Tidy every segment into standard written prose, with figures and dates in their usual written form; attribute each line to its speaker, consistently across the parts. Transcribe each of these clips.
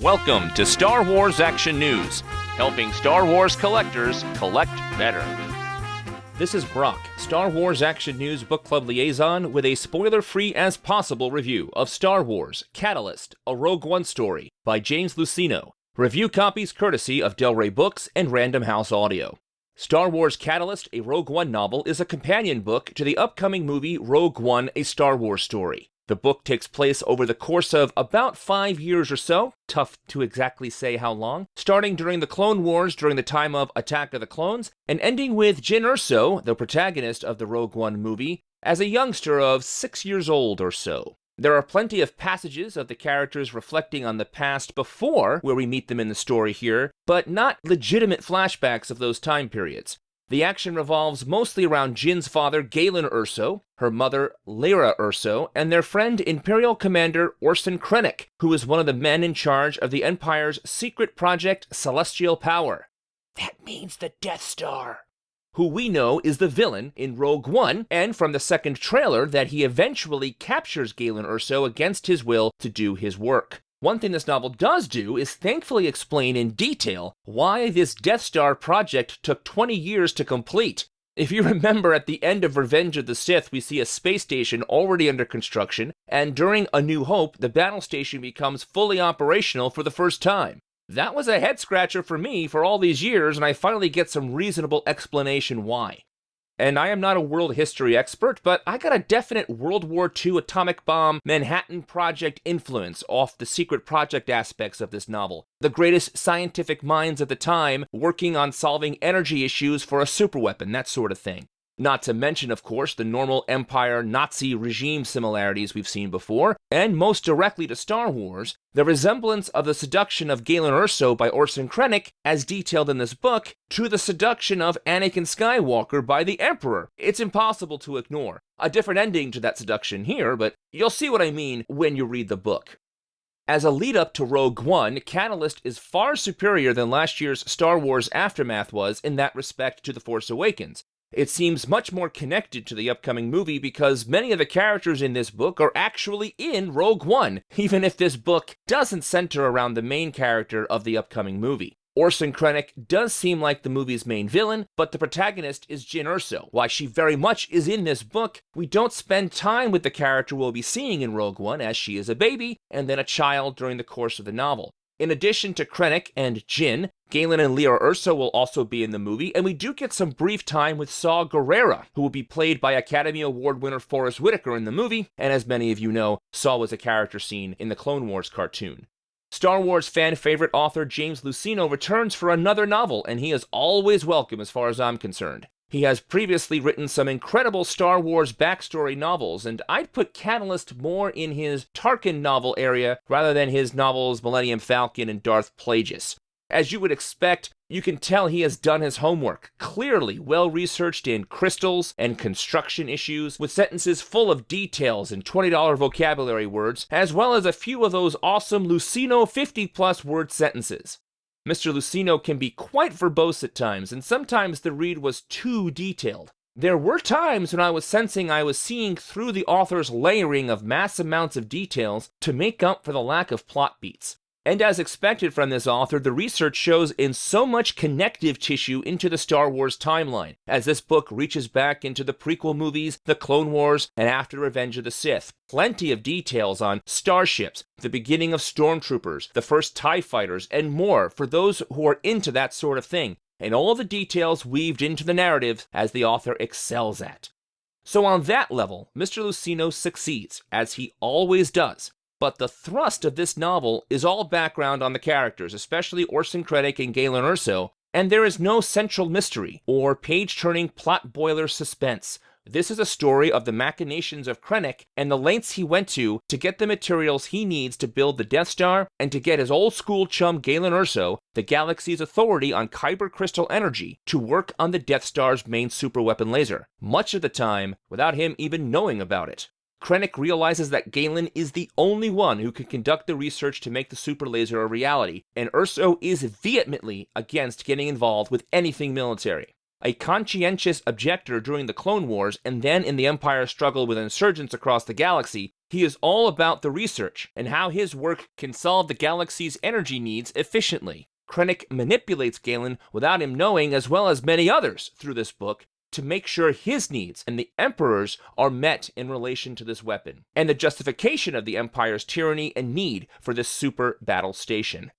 Speaker 1: Welcome to Star Wars Action News, helping Star Wars collectors collect better. This is Brock, Star Wars Action News Book Club liaison, with a spoiler-free as possible review of Star Wars Catalyst, a Rogue One story by James Luceno. Review copies courtesy of Del Rey Books and Random House Audio. Star Wars Catalyst, a Rogue One novel, is a companion book to the upcoming movie Rogue One, a Star Wars story. The book takes place over the course of about 5 years or so, tough to exactly say how long, starting during the Clone Wars during the time of Attack of the Clones, and ending with Jyn Erso, the protagonist of the Rogue One movie, as a youngster of 6 years old or so. There are plenty of passages of the characters reflecting on the past before where we meet them in the story here, but not legitimate flashbacks of those time periods. The action revolves mostly around Jyn's father, Galen Erso, her mother, Lara Erso, and their friend, Imperial Commander Orson Krennic, who is one of the men in charge of the Empire's secret project Celestial Power. That means the Death Star. Who we know is the villain in Rogue One, and from the second trailer that he eventually captures Galen Erso against his will to do his work. One thing this novel does do is thankfully explain in detail why this Death Star project took 20 years to complete. If you remember, at the end of Revenge of the Sith, we see a space station already under construction, and during A New Hope, the battle station becomes fully operational for the first time. That was a head-scratcher for me for all these years, and I finally get some reasonable explanation why. And I am not a world history expert, but I got a definite World War II atomic bomb Manhattan Project influence off the secret project aspects of this novel. The greatest scientific minds at the time working on solving energy issues for a superweapon, that sort of thing. Not to mention, of course, the normal Empire-Nazi regime similarities we've seen before, and most directly to Star Wars, the resemblance of the seduction of Galen Erso by Orson Krennic, as detailed in this book, to the seduction of Anakin Skywalker by the Emperor. It's impossible to ignore. A different ending to that seduction here, but you'll see what I mean when you read the book. As a lead-up to Rogue One, Catalyst is far superior than last year's Star Wars Aftermath was in that respect to The Force Awakens. It seems much more connected to the upcoming movie because many of the characters in this book are actually in Rogue One, even if this book doesn't center around the main character of the upcoming movie. Orson Krennic does seem like the movie's main villain, but the protagonist is Jyn Erso. While she very much is in this book, we don't spend time with the character we'll be seeing in Rogue One, as she is a baby and then a child during the course of the novel. In addition to Krennic and Jyn, Galen and Lara Erso will also be in the movie, and we do get some brief time with Saw Gerrera, who will be played by Academy Award winner Forrest Whitaker in the movie, and as many of you know, Saw was a character seen in the Clone Wars cartoon. Star Wars fan favorite author James Luceno returns for another novel, and he is always welcome as far as I'm concerned. He has previously written some incredible Star Wars backstory novels, and I'd put Catalyst more in his Tarkin novel area rather than his novels Millennium Falcon and Darth Plagueis. As you would expect, you can tell he has done his homework, clearly well-researched in crystals and construction issues, with sentences full of details and $20 vocabulary words, as well as a few of those awesome Luceno 50-plus word sentences. Mr. Luceno can be quite verbose at times, and sometimes the read was too detailed. There were times when I was sensing I was seeing through the author's layering of mass amounts of details to make up for the lack of plot beats. And as expected from this author, the research shows in so much connective tissue into the Star Wars timeline, as this book reaches back into the prequel movies, the Clone Wars, and after Revenge of the Sith. Plenty of details on starships, the beginning of stormtroopers, the first TIE fighters, and more for those who are into that sort of thing, and all the details weaved into the narrative as the author excels at. So on that level, Mr. Luceno succeeds, as he always does. But the thrust of this novel is all background on the characters, especially Orson Krennic and Galen Erso, and there is no central mystery or page-turning plot boiler suspense. This is a story of the machinations of Krennic and the lengths he went to get the materials he needs to build the Death Star and to get his old-school chum Galen Erso, the galaxy's authority on kyber crystal energy, to work on the Death Star's main superweapon laser, much of the time without him even knowing about it. Krennic realizes that Galen is the only one who can conduct the research to make the super laser a reality, and Erso is vehemently against getting involved with anything military. A conscientious objector during the Clone Wars and then in the Empire's struggle with insurgents across the galaxy, He is all about the research and how his work can solve the galaxy's energy needs efficiently. Krennic manipulates Galen without him knowing, as well as many others through this book, to make sure his needs and the Emperor's are met in relation to this weapon, and the justification of the Empire's tyranny and need for this super battle station.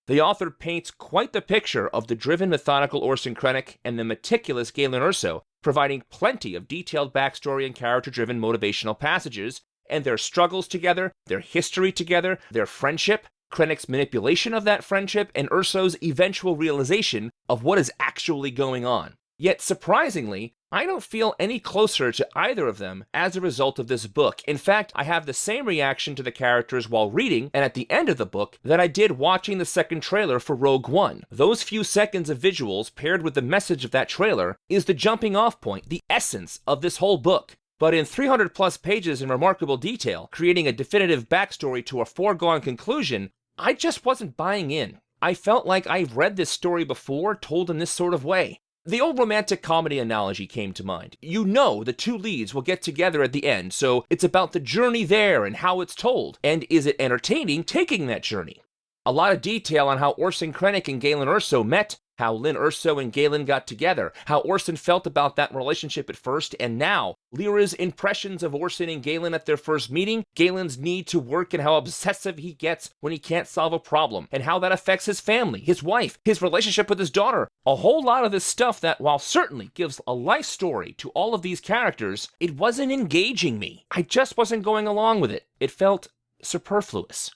Speaker 1: The author paints quite the picture of the driven, methodical Orson Krennic and the meticulous Galen Erso, providing plenty of detailed backstory and character-driven motivational passages, and their struggles together, their history together, their friendship, Krennic's manipulation of that friendship, and Erso's eventual realization of what is actually going on. Yet, surprisingly, I don't feel any closer to either of them as a result of this book. In fact, I have the same reaction to the characters while reading and at the end of the book that I did watching the second trailer for Rogue One. Those few seconds of visuals paired with the message of that trailer is the jumping off point, the essence of this whole book. But in 300 plus pages in remarkable detail, creating a definitive backstory to a foregone conclusion, I just wasn't buying in. I felt like I've read this story before, told in this sort of way. The old romantic comedy analogy came to mind. You know the two leads will get together at the end, so it's about the journey there and how it's told, and is it entertaining taking that journey? A lot of detail on how Orson Krennic and Galen Erso met, how Lyn Erso and Galen got together, how Orson felt about that relationship at first and now, Lyra's impressions of Orson and Galen at their first meeting, Galen's need to work and how obsessive he gets when he can't solve a problem, and how that affects his family, his wife, his relationship with his daughter. A whole lot of this stuff that, while certainly gives a life story to all of these characters, it wasn't engaging me. I just wasn't going along with it. It felt superfluous.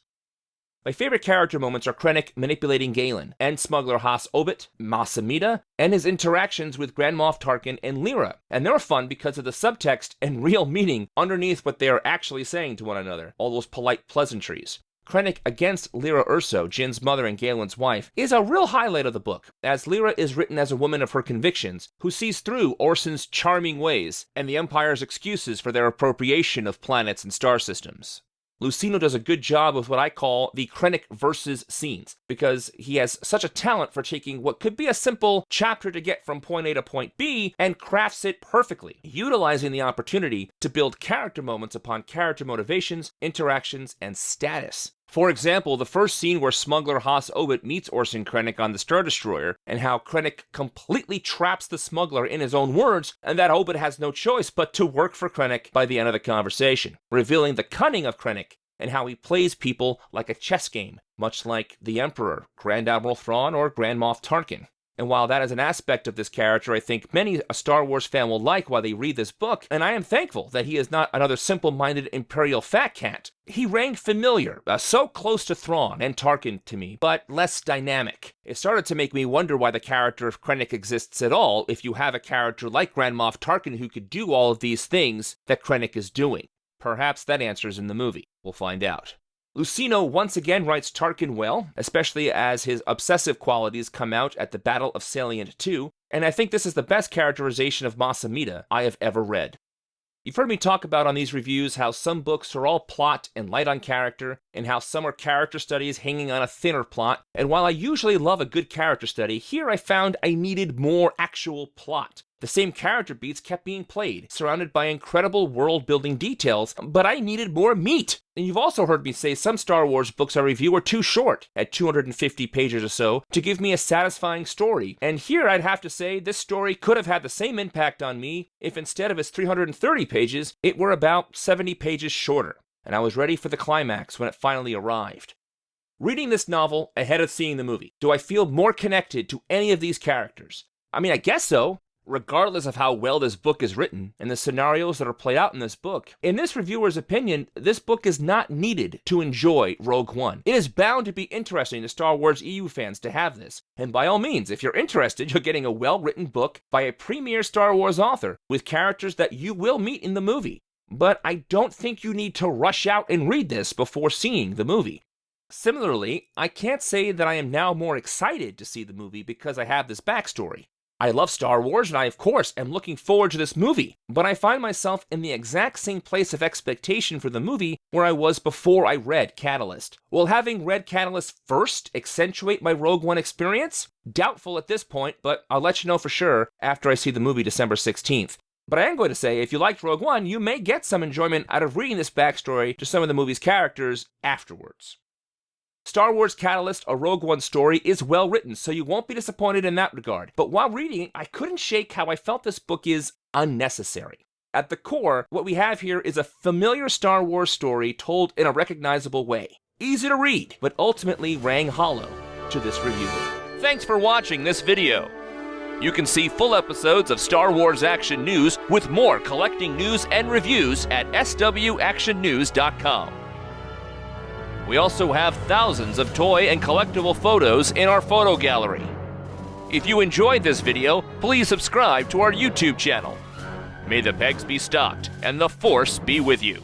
Speaker 1: My favorite character moments are Krennic manipulating Galen, and smuggler Has Obit, Mas Amedda, and his interactions with Grand Moff Tarkin and Lyra. And they're fun because of the subtext and real meaning underneath what they are actually saying to one another, all those polite pleasantries. Krennic against Lyra Erso, Jin's mother and Galen's wife, is a real highlight of the book, as Lyra is written as a woman of her convictions, who sees through Orson's charming ways and the Empire's excuses for their appropriation of planets and star systems. Luceno does a good job of what I call the Krennic versus scenes, because he has such a talent for taking what could be a simple chapter to get from point A to point B and crafts it perfectly, utilizing the opportunity to build character moments upon character motivations, interactions, and status. For example, the first scene where smuggler Has Obit meets Orson Krennic on the Star Destroyer, and how Krennic completely traps the smuggler in his own words, and that Obit has no choice but to work for Krennic by the end of the conversation, revealing the cunning of Krennic and how he plays people like a chess game, much like the Emperor, Grand Admiral Thrawn, or Grand Moff Tarkin. And while that is an aspect of this character I think many a Star Wars fan will like while they read this book, and I am thankful that he is not another simple-minded Imperial fat cat, he rang familiar, so close to Thrawn and Tarkin to me, but less dynamic. It started to make me wonder why the character of Krennic exists at all if you have a character like Grand Moff Tarkin who could do all of these things that Krennic is doing. Perhaps that answers in the movie. We'll find out. Luceno once again writes Tarkin well, especially as his obsessive qualities come out at the Battle of Salient II, and I think this is the best characterization of Mas Amedda I have ever read. You've heard me talk about on these reviews how some books are all plot and light on character, and how some are character studies hanging on a thinner plot, and while I usually love a good character study, here I found I needed more actual plot. The same character beats kept being played, surrounded by incredible world-building details, but I needed more meat. And you've also heard me say some Star Wars books I review are too short, at 250 pages or so, to give me a satisfying story. And here I'd have to say this story could have had the same impact on me if instead of its 330 pages, it were about 70 pages shorter. And I was ready for the climax when it finally arrived. Reading this novel ahead of seeing the movie, do I feel more connected to any of these characters? I mean, I guess so. Regardless of how well this book is written and the scenarios that are played out in this book, in this reviewer's opinion, this book is not needed to enjoy Rogue One. It is bound to be interesting to Star Wars EU fans to have this, and by all means, if you're interested, you're getting a well-written book by a premier Star Wars author with characters that you will meet in the movie. But I don't think you need to rush out and read this before seeing the movie. Similarly, I can't say that I am now more excited to see the movie because I have this backstory. I love Star Wars, and I, of course, am looking forward to this movie, but I find myself in the exact same place of expectation for the movie where I was before I read Catalyst. Will having read Catalyst first accentuate my Rogue One experience? Doubtful at this point, but I'll let you know for sure after I see the movie December 16th. But I am going to say, if you liked Rogue One, you may get some enjoyment out of reading this backstory to some of the movie's characters afterwards. Star Wars Catalyst, a Rogue One story, is well written, so you won't be disappointed in that regard. But while reading it, I couldn't shake how I felt this book is unnecessary. At the core, what we have here is a familiar Star Wars story told in a recognizable way. Easy to read, but ultimately rang hollow to this reviewer. Thanks for watching this video. You can see full episodes of Star Wars Action News with more collecting news and reviews at swactionnews.com. We also have thousands of toy and collectible photos in our photo gallery. If you enjoyed this video, please subscribe to our YouTube channel. May the pegs be stocked and the Force be with you.